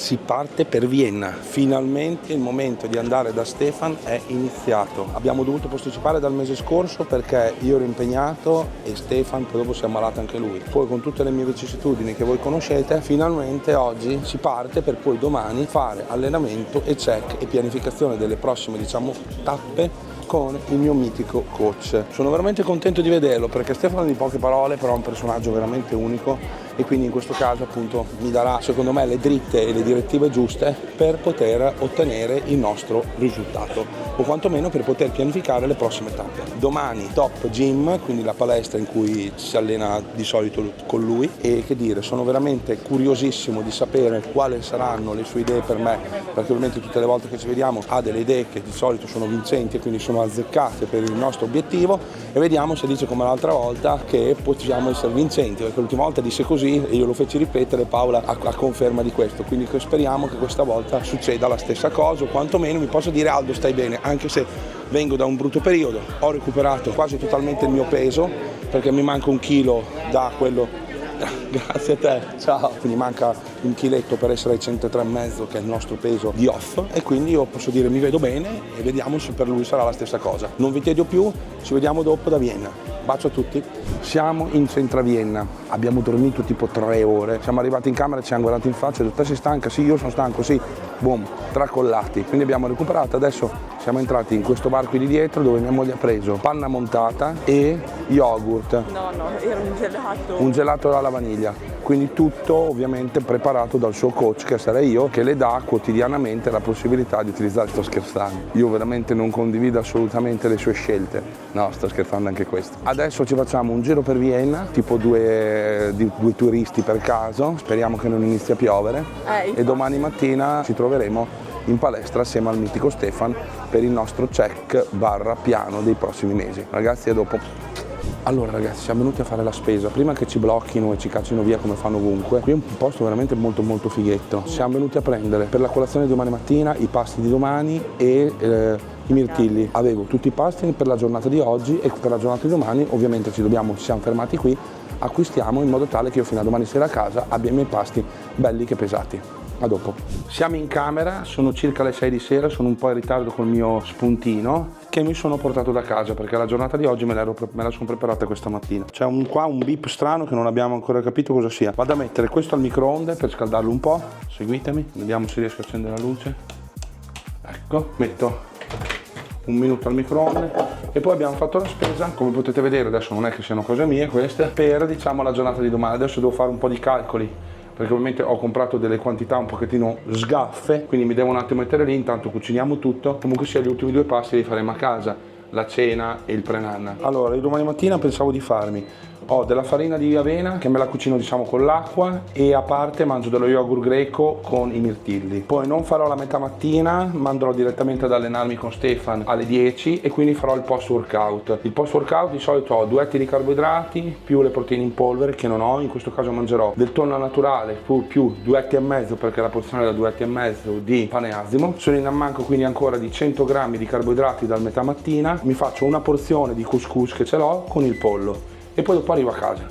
si parte per Vienna. Finalmente il momento di andare da Stefan è iniziato. Abbiamo dovuto posticipare dal mese scorso perché io ero impegnato e Stefan poi dopo si è ammalato anche lui. Poi con tutte le mie vicissitudini che voi conoscete, finalmente oggi si parte per poi domani fare allenamento e check e pianificazione delle prossime, diciamo, tappe con il mio mitico coach. Sono veramente contento di vederlo perché Stefano di poche parole, però è un personaggio veramente unico e quindi in questo caso appunto mi darà secondo me le dritte e le direttive giuste per poter ottenere il nostro risultato o quantomeno per poter pianificare le prossime tappe. Domani Top Gym, quindi la palestra in cui si allena di solito con lui, e che dire, sono veramente curiosissimo di sapere quali saranno le sue idee per me, perché ovviamente tutte le volte che ci vediamo ha delle idee che di solito sono vincenti e quindi sono azzeccate per il nostro obiettivo, e vediamo se dice come l'altra volta che possiamo essere vincenti, perché l'ultima volta disse così e io lo feci ripetere, Paola a conferma di questo, quindi speriamo che questa volta succeda la stessa cosa, o quantomeno mi posso dire: Aldo, stai bene, anche se vengo da un brutto periodo, ho recuperato quasi totalmente il mio peso perché mi manca un chilo da quello. Grazie a te, ciao. Quindi manca un chiletto per essere ai 103,5 che è il nostro peso di off, e quindi io posso dire mi vedo bene e vediamo se per lui sarà la stessa cosa. Non vi tedio più, ci vediamo dopo da Vienna. Bacio a tutti. Siamo in centro a Vienna, abbiamo dormito tipo 3 ore, siamo arrivati in camera, ci hanno guardato in faccia, te sei stanca? Sì, io sono stanco, sì, boom, tracollati. Quindi abbiamo recuperato, adesso siamo entrati in questo bar qui di dietro dove mia moglie ha preso panna montata e yogurt. No, era un gelato. Un gelato alla vaniglia, quindi tutto ovviamente preparato dal suo coach, che sarei io, che le dà quotidianamente la possibilità di utilizzare. Sto scherzando, io veramente non condivido assolutamente le sue scelte, no, sto scherzando anche questo. Adesso ci facciamo un giro per Vienna, tipo due turisti per caso, speriamo che non inizi a piovere, e domani mattina ci troveremo in palestra assieme al mitico Stefan per il nostro check / piano dei prossimi mesi. Ragazzi, a dopo. Allora ragazzi, siamo venuti a fare la spesa, prima che ci blocchino e ci caccino via come fanno ovunque. Qui è un posto veramente molto molto fighetto. Siamo venuti a prendere per la colazione di domani mattina i pasti di domani e i mirtilli. Avevo tutti i pasti per la giornata di oggi e per la giornata di domani ovviamente ci siamo fermati qui, acquistiamo in modo tale che io fino a domani sera a casa abbia i miei pasti belli che pesati. A dopo. Siamo in camera, sono circa le 6 di sera, sono un po' in ritardo col mio spuntino che mi sono portato da casa perché la giornata di oggi me la sono preparata questa mattina. C'è qua un beep strano che non abbiamo ancora capito cosa sia. Vado a mettere questo al microonde per scaldarlo un po', seguitemi, vediamo se riesco a accendere la luce. Ecco, metto un minuto al microonde e poi abbiamo fatto la spesa, come potete vedere adesso non è che siano cose mie queste, per diciamo la giornata di domani. Adesso devo fare un po' di calcoli perché ovviamente ho comprato delle quantità un pochettino sgaffe, quindi mi devo un attimo mettere lì, intanto cuciniamo tutto. Comunque sia, gli ultimi 2 passi li faremo a casa, la cena e il pre-nanna. Allora, io domani mattina pensavo di farmi, ho della farina di avena che me la cucino diciamo con l'acqua e a parte mangio dello yogurt greco con i mirtilli. Poi non farò la metà mattina, ma andrò direttamente ad allenarmi con Stefan alle 10 e quindi farò il post workout. Il post workout di solito ho 2 etti di carboidrati più le proteine in polvere che non ho, in questo caso mangerò del tonno naturale più 2 etti e mezzo perché la porzione è da 2 etti e mezzo di pane asimo. Sono in ammanco quindi ancora di 100 grammi di carboidrati dal metà mattina, mi faccio una porzione di couscous che ce l'ho con il pollo e poi dopo arrivo a casa.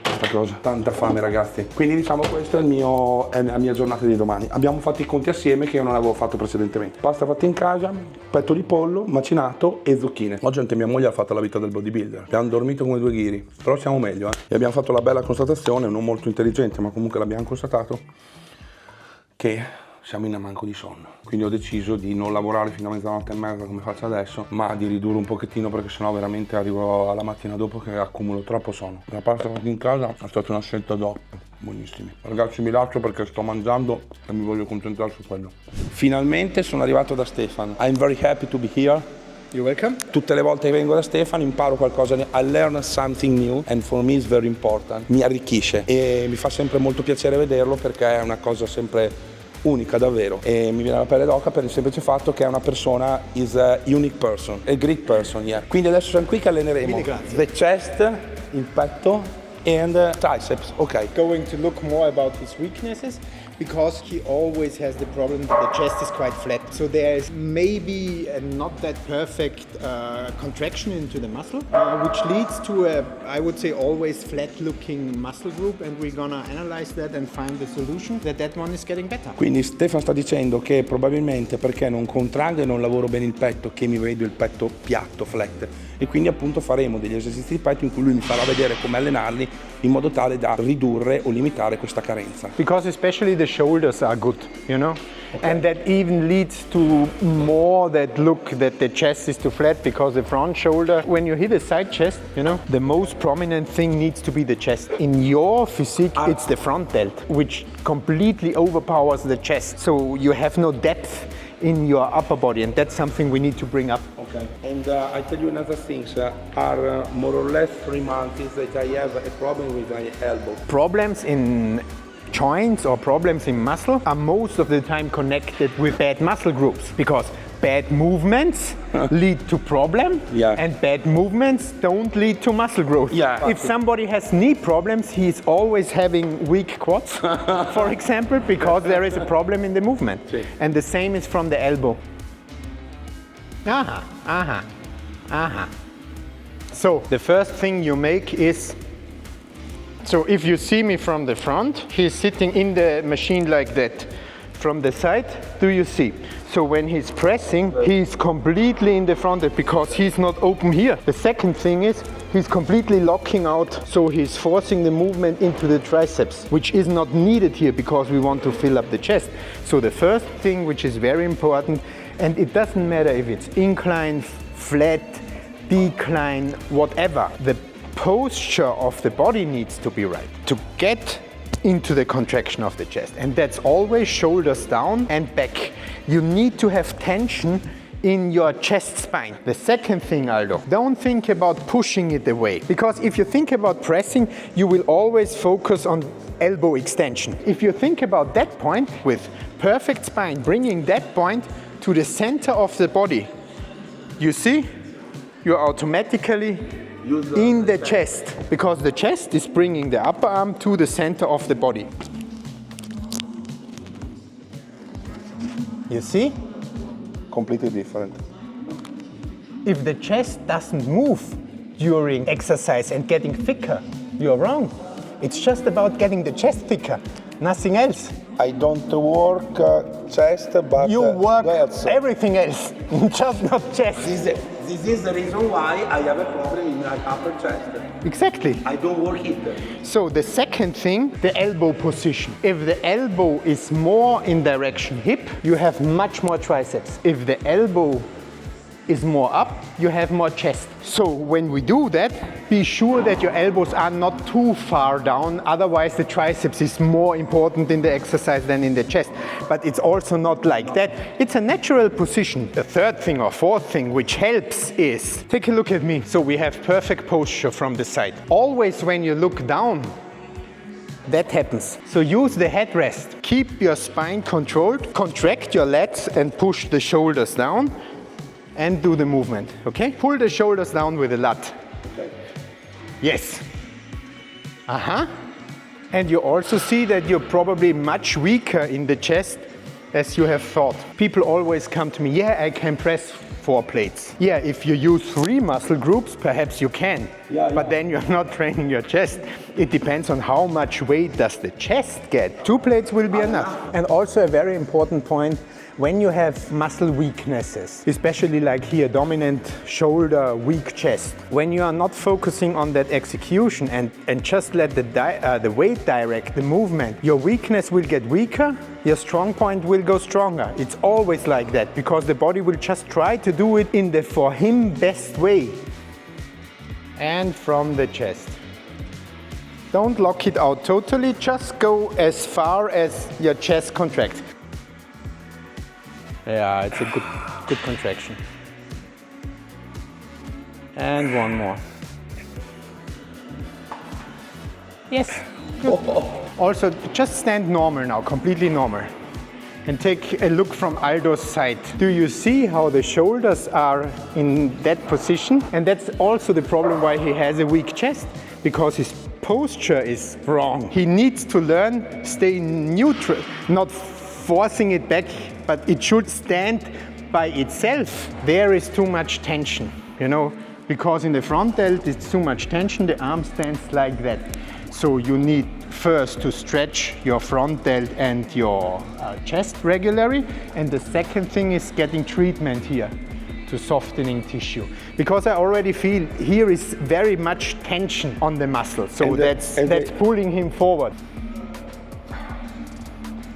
Questa cosa, tanta fame ragazzi. Quindi diciamo questa è la mia giornata di domani. Abbiamo fatto i conti assieme che io non avevo fatto precedentemente. Pasta fatta in casa, petto di pollo macinato e zucchine. Oggi anche mia moglie ha fatto la vita del bodybuilder. Abbiamo dormito come 2 ghiri, però siamo meglio E abbiamo fatto la bella constatazione, non molto intelligente ma comunque l'abbiamo constatato, che siamo in ammanco di sonno. Quindi ho deciso di non lavorare fino a mezzanotte e mezza come faccio adesso, ma di ridurre un pochettino perché sennò veramente arrivo alla mattina dopo che accumulo troppo sonno. La pasta fatta in casa è stata una scelta top, buonissimi. Ragazzi, mi lascio perché sto mangiando e mi voglio concentrare su quello. Finalmente sono arrivato da Stefan. I'm very happy to be here. You're welcome. Tutte le volte che vengo da Stefano imparo qualcosa, I learn something new and for me it's very important. Mi arricchisce e mi fa sempre molto piacere vederlo perché è una cosa sempre unica davvero e mi viene la pelle d'oca per il semplice fatto che è una persona, is a unique person, a great person, yeah. Quindi adesso siamo qui che alleneremo the chest, il petto and triceps, ok. Going to look more about his weaknesses because he always has the problem that the chest is quite flat. So there is maybe a not that perfect contraction into the muscle, which leads to a, I would say, always flat-looking muscle group, and we're gonna analyze that and find the solution that one is getting better. Quindi Stefano sta dicendo che probabilmente perché non contraggo e non lavoro bene il petto che mi vedo il petto piatto, flat, e quindi appunto faremo degli esercizi di petto in cui lui mi farà vedere come allenarli in modo tale da ridurre o limitare questa carenza. Because especially the shoulders are good, you know? Okay. And that even leads to more that look that the chest is too flat, because the front shoulder, when you hit a side chest, you know, the most prominent thing needs to be the chest. In your physique, it's the front delt, which completely overpowers the chest. So you have no depth in your upper body, and that's something we need to bring up. Okay. And I tell you another thing, are more or less 3 months that I have a problem with my elbow. Problems in joints or problems in muscle are most of the time connected with bad muscle groups, because bad movements lead to problem, and bad movements don't lead to muscle growth. If somebody has knee problems, he's always having weak quads, for example, because there is a problem in the movement. And the same is from the elbow. So the first thing you make is, so if you see me from the front, he's sitting in the machine like that. From the side, do you see? So when he's pressing, he's completely in the front because he's not open here. The second thing is, he's completely locking out, so he's forcing the movement into the triceps, which is not needed here because we want to fill up the chest. So the first thing, which is very important, and it doesn't matter if it's incline, flat, decline, whatever, the posture of the body needs to be right to get into the contraction of the chest, and that's always shoulders down and back. You need to have tension in your chest spine. The second thing, Aldo, don't think about pushing it away, because if you think about pressing, you will always focus on elbow extension. If you think about that point, with perfect spine, bringing that point to the center of the body, you see, you're automatically in the chest, because the chest is bringing the upper arm to the center of the body. You see? Completely different. If the chest doesn't move during exercise and getting thicker, you're wrong. It's just about getting the chest thicker, nothing else. I don't work chest, but you work everything else, just not chest. This is the reason why I have a problem in my upper chest. Exactly. I don't work it. So the second thing, the elbow position. If the elbow is more in direction hip, you have much more triceps. If the elbow is more up, you have more chest. So when we do that, be sure that your elbows are not too far down, otherwise the triceps is more important in the exercise than in the chest. But it's also not like that. It's a natural position. The third thing or fourth thing which helps is, take a look at me. So we have perfect posture from the side. Always when you look down, that happens. So use the headrest. Keep your spine controlled, contract your lats and push the shoulders down. And do the movement, okay? Pull the shoulders down with a lat. Okay. Yes. And you also see that you're probably much weaker in the chest as you have thought. People always come to me, yeah, I can press 4 plates. Yeah, if you use 3 muscle groups, perhaps you can. But then you're not training your chest. It depends on how much weight does the chest get. 2 plates will be enough. And also a very important point, when you have muscle weaknesses, especially like here, dominant shoulder, weak chest, when you are not focusing on that execution and just let the weight direct the movement, your weakness will get weaker, your strong point will go stronger. It's always like that, because the body will just try to do it in the, for him, best way. And from the chest. Don't lock it out totally, just go as far as your chest contracts. Yeah, it's a good contraction. And one more. Yes, good. Also, just stand normal now, completely normal. And take a look from Aldo's side. Do you see how the shoulders are in that position? And that's also the problem why he has a weak chest, because his posture is wrong. He needs to learn, stay neutral, not forcing it back, but it should stand by itself. There is too much tension, you know, because in the front delt it's too much tension, the arm stands like that. So you need first to stretch your front delt and your chest regularly, and the second thing is getting treatment here to softening tissue, because I already feel here is very much tension on the muscle, so that's pulling him forward.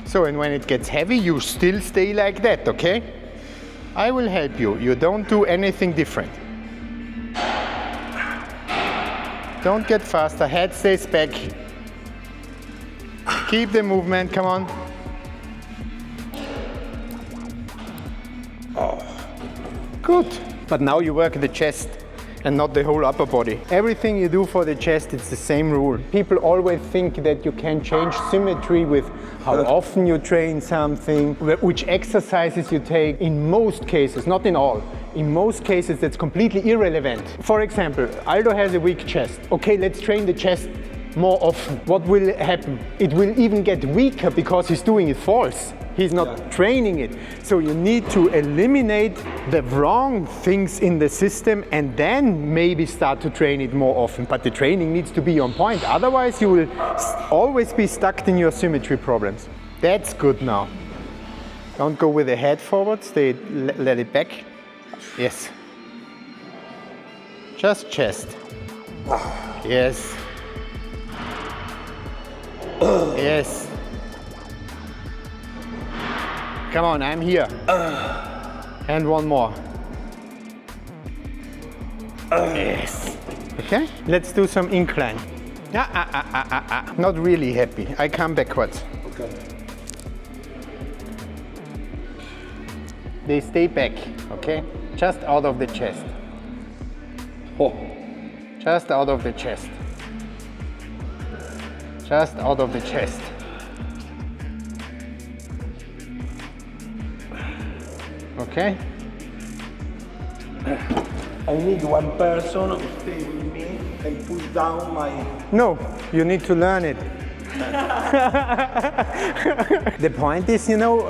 So, and when it gets heavy, you still stay like that, okay? I will help you. You don't do anything different. Don't get faster. Head stays back. Keep the movement, come on. Oh. Good. But now you work the chest and not the whole upper body. Everything you do for the chest, it's the same rule. People always think that you can change symmetry with how often you train something, which exercises you take. In most cases, not in all, in most cases that's completely irrelevant. For example, Aldo has a weak chest. Okay, let's train the chest more often. What will happen? It will even get weaker because he's doing it false. He's not training it. So you need to eliminate the wrong things in the system and then maybe start to train it more often. But the training needs to be on point. Otherwise you will always be stuck in your symmetry problems. That's good now. Don't go with the head forward, stay, let it back. Yes. Just chest. Yes. Yes. Come on, I'm here. And one more. Yes. Okay, let's do some incline. Not really happy. I come backwards. Okay. They stay back, okay? Just out of the chest. Oh. Just out of the chest. Just out of the chest. Okay? I need one person to stay with me and push down my... No, you need to learn it. The point is, you know,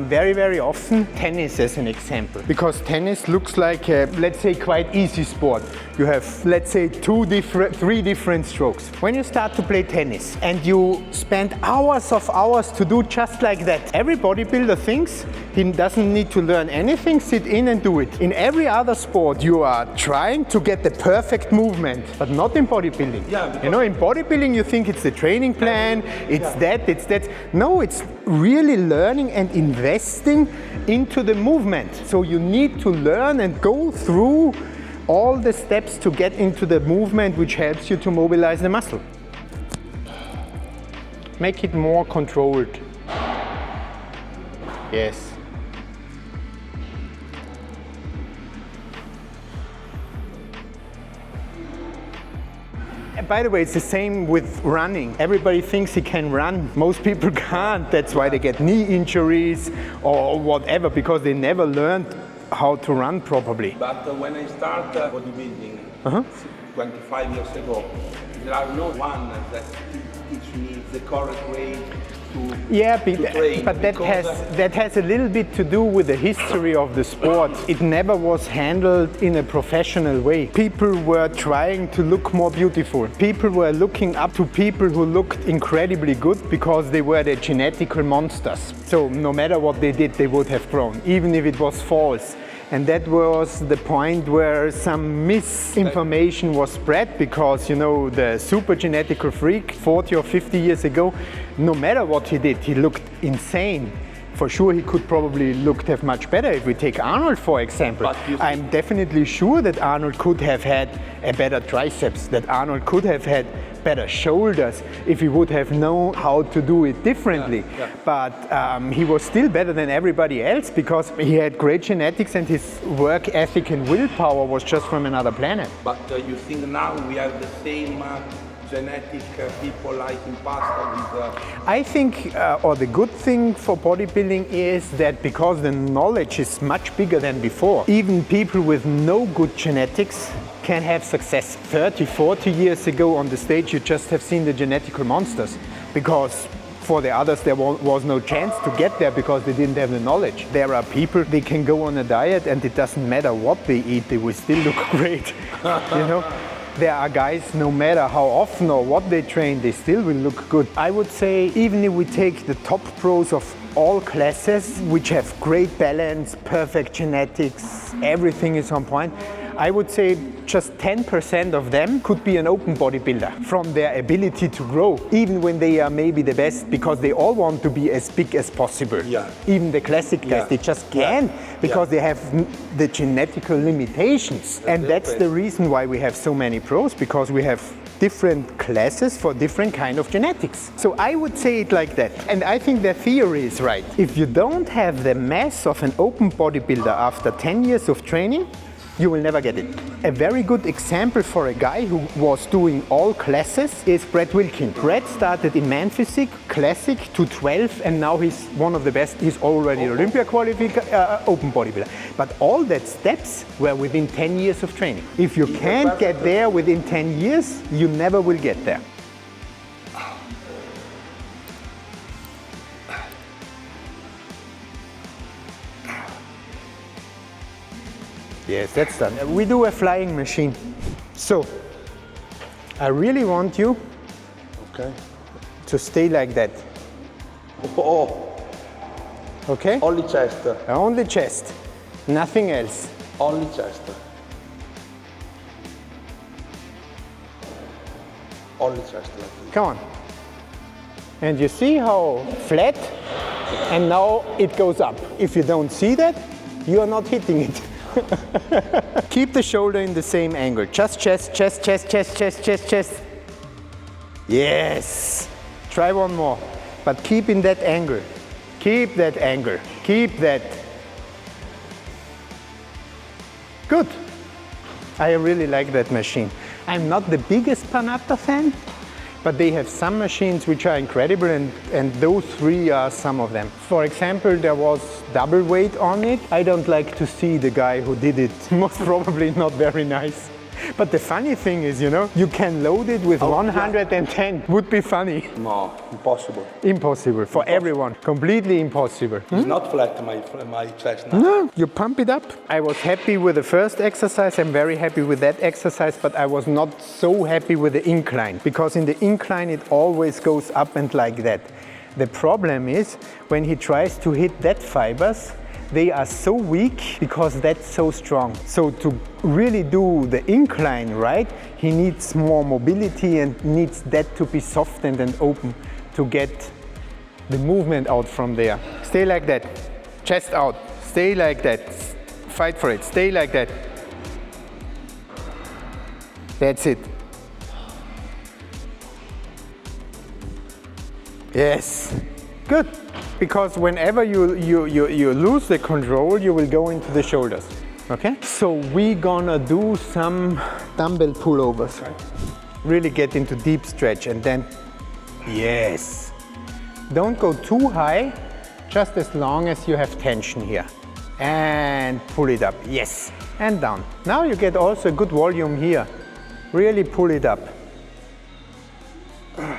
very, very often tennis as an example, because tennis looks like a, let's say, quite easy sport. You have, let's say, three different strokes. When you start to play tennis and you spend hours to do just like that, every bodybuilder thinks he doesn't need to learn anything, sit in and do it. In every other sport, you are trying to get the perfect movement, but not in bodybuilding. Yeah, you know, in bodybuilding, you think it's the training plan, it's that. No, it's really learning and investing into the movement. So you need to learn and go through all the steps to get into the movement which helps you to mobilize the muscle. Make it more controlled. Yes. By the way, it's the same with running. Everybody thinks he can run. Most people can't. That's why they get knee injuries or whatever, because they never learned how to run properly. But when I start bodybuilding 25 years ago, there are no one that teach me the correct way to train. But that has a little bit to do with the history of the sport. It never was handled in a professional way. People were trying to look more beautiful. People were looking up to people who looked incredibly good because they were the genetical monsters. So no matter what they did, they would have grown, even if it was false. And that was the point where some misinformation was spread, because, you know, the super genetical freak 40 or 50 years ago, no matter what he did, he looked insane. For sure, he could probably have much better. If we take Arnold, for example, I'm definitely sure that Arnold could have had a better triceps, that Arnold could have had better shoulders if he would have known how to do it differently. But he was still better than everybody else because he had great genetics and his work ethic and willpower was just from another planet. But you think now we have the genetic people like in past with... I think, or the good thing for bodybuilding is that because the knowledge is much bigger than before, even people with no good genetics can have success. 30, 40 years ago on the stage, you just have seen the genetical monsters, because for the others there was no chance to get there because they didn't have the knowledge. There are people, they can go on a diet and it doesn't matter what they eat, they will still look great. You know? There are guys, no matter how often or what they train, they still will look good. I would say, even if we take the top pros of all classes, which have great balance, perfect genetics, everything is on point, I would say just 10% of them could be an open bodybuilder from their ability to grow, even when they are maybe the best, because they all want to be as big as possible. Yeah. Even the classic guys, they just can't because they have the genetical limitations. And that's the reason why we have so many pros, because we have different classes for different kind of genetics. So I would say it like that. And I think their theory is right. If you don't have the mass of an open bodybuilder after 10 years of training, you will never get it. A very good example for a guy who was doing all classes is Brett Wilkin. Brett started in Man Physique, Classic, 212, and now he's one of the best. He's already Olympia qualifier, open bodybuilder. But all that steps were within 10 years of training. If you can't get there within 10 years, you never will get there. Yes, that's done. We do a flying machine. So, I really want you to stay like that. Oh, Okay? only chest. Only chest, nothing else. Only chest. Only chest. Come on. And you see how flat, and now it goes up. If you don't see that, you are not hitting it. Keep the shoulder in the same angle. Just chest, chest, chest, chest, chest, chest, chest. Yes. Try one more. But keep in that angle. Keep that angle. Keep that. Good. I really like that machine. I'm not the biggest Panatta fan, but they have some machines which are incredible, and those three are some of them. For example, there was double weight on it. I don't like to see the guy who did it. Most probably not very nice. But the funny thing is, you know, you can load it with 110. Would be funny. No, impossible. Impossible for everyone. Completely impossible. It's not flat, my chest now. No, you pump it up. I was happy with the first exercise. I'm very happy with that exercise, but I was not so happy with the incline, because in the incline it always goes up and like that. The problem is when he tries to hit that fibers, they are so weak because that's so strong. So to really do the incline right, he needs more mobility and needs that to be softened and open to get the movement out from there. Stay like that, chest out, stay like that, fight for it, stay like that. That's it. Yes, good. Because whenever you lose the control, you will go into the shoulders, okay? So we're gonna do some dumbbell pullovers. Really get into deep stretch and then, yes. Don't go too high, just as long as you have tension here. And pull it up, yes, and down. Now you get also good volume here. Really pull it up.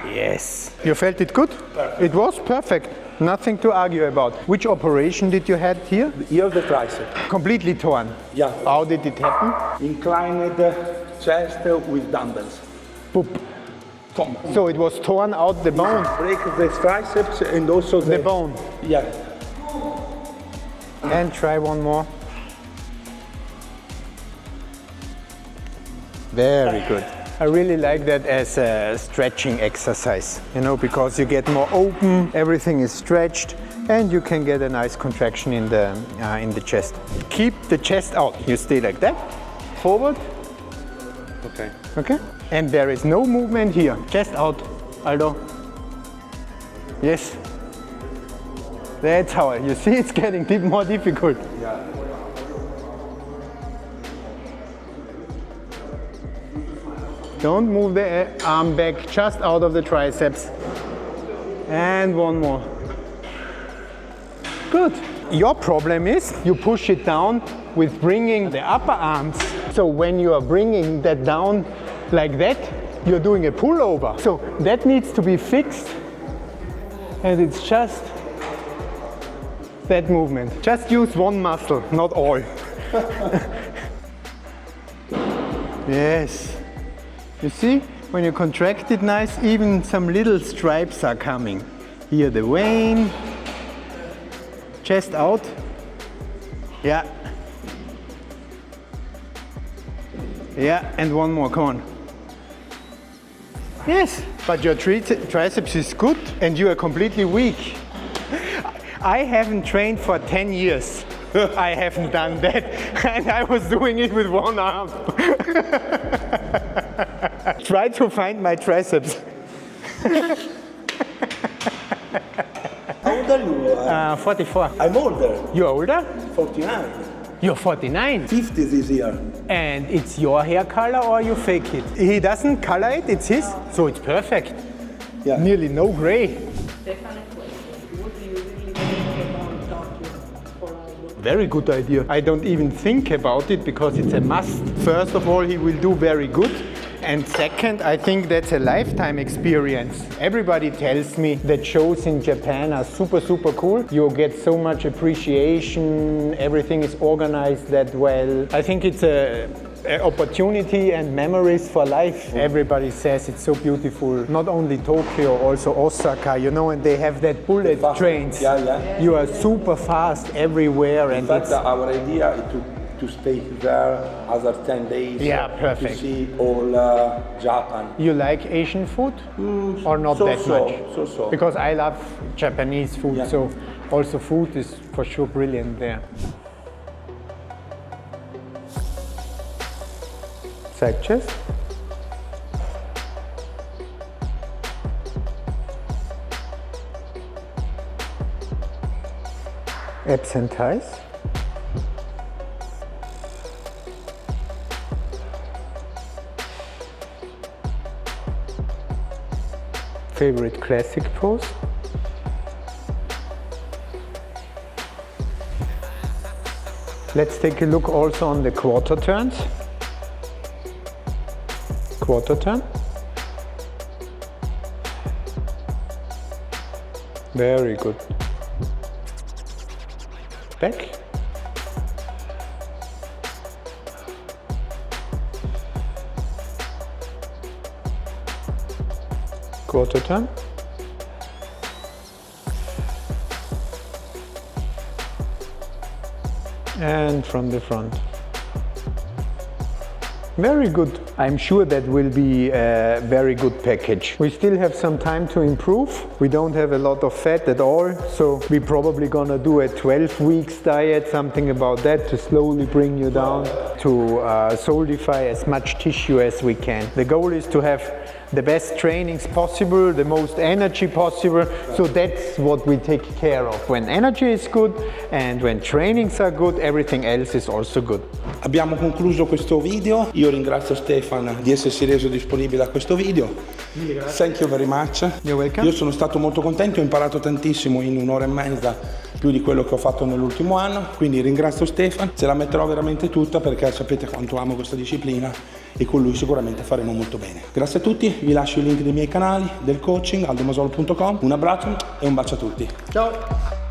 Yes. You felt it good? Perfect. It was perfect. Nothing to argue about. Which operation did you had here? Here the tricep. Completely torn? Yeah. How did it happen? Inclined chest with dumbbells. Boop. Come. So it was torn out the bone? Break the triceps and also The bone? Yeah. And try one more. Very good. I really like that as a stretching exercise, you know, because you get more open, everything is stretched, and you can get a nice contraction in the chest. Keep the chest out. You stay like that, forward. Okay. Okay. And there is no movement here. Chest out, Aldo. Yes. That's how. You see, it's getting a bit more difficult. Yeah. Don't move the arm back, just out of the triceps. And one more. Good. Your problem is you push it down with bringing the upper arms. So when you are bringing that down like that, you're doing a pullover. So that needs to be fixed. And it's just that movement. Just use one muscle, not all. Yes. You see, when you contract it nice, even some little stripes are coming. Here the vein. Chest out. Yeah. Yeah, and one more, come on. Yes, but your triceps is good and you are completely weak. I haven't trained for 10 years. I haven't done that. And I was doing it with one arm. Try to find my triceps. How old are you? 44. I'm older. You're older? 49. You're 49. 50 this year. And it's your hair color or you fake it? He doesn't color it, it's his, so it's perfect. Yeah. Nearly no gray. Stefan, a question. What do you really think about Tokyo for our Very good idea. I don't even think about it because it's a must. First of all, he will do very good. And second, I think that's a lifetime experience. Everybody tells me that shows in Japan are super, super cool. You get so much appreciation, everything is organized that well. I think it's a opportunity and memories for life. Everybody says it's so beautiful. Not only Tokyo, also Osaka, you know, and they have that bullet trains. Yeah. You are super fast everywhere. In And fact, it's our idea is to stay there other 10 days. Yeah, perfect. To see all Japan. You like Asian food or not that much? So. Because I love Japanese food, Yeah. so also food is for sure brilliant there. Side chest. Abs and thighs. Favorite classic pose. Let's take a look also on the quarter turns. Quarter turn. Very good. Back. Quarter turn. And from the front. Very good. I'm sure that will be a very good package. We still have some time to improve. We don't have a lot of fat at all, so we're probably gonna do a 12 weeks diet, something about that, to slowly bring you down, to solidify as much tissue as we can. The goal is to have the best trainings possible, the most energy possible, so that's what we take care of. When energy is good and when trainings are good, everything else is also good. Abbiamo concluso questo video. Io ringrazio Stefan di essersi reso disponibile a questo video. Thank you very much. You're welcome. Io sono stato molto contento, ho imparato tantissimo in un'ora e mezza, più di quello che ho fatto nell'ultimo anno, quindi ringrazio Stefan, ce la metterò veramente tutta perché sapete quanto amo questa disciplina e con lui sicuramente faremo molto bene. Grazie a tutti, vi lascio i link dei miei canali, del coaching, aldomasolo.com, un abbraccio e un bacio a tutti. Ciao!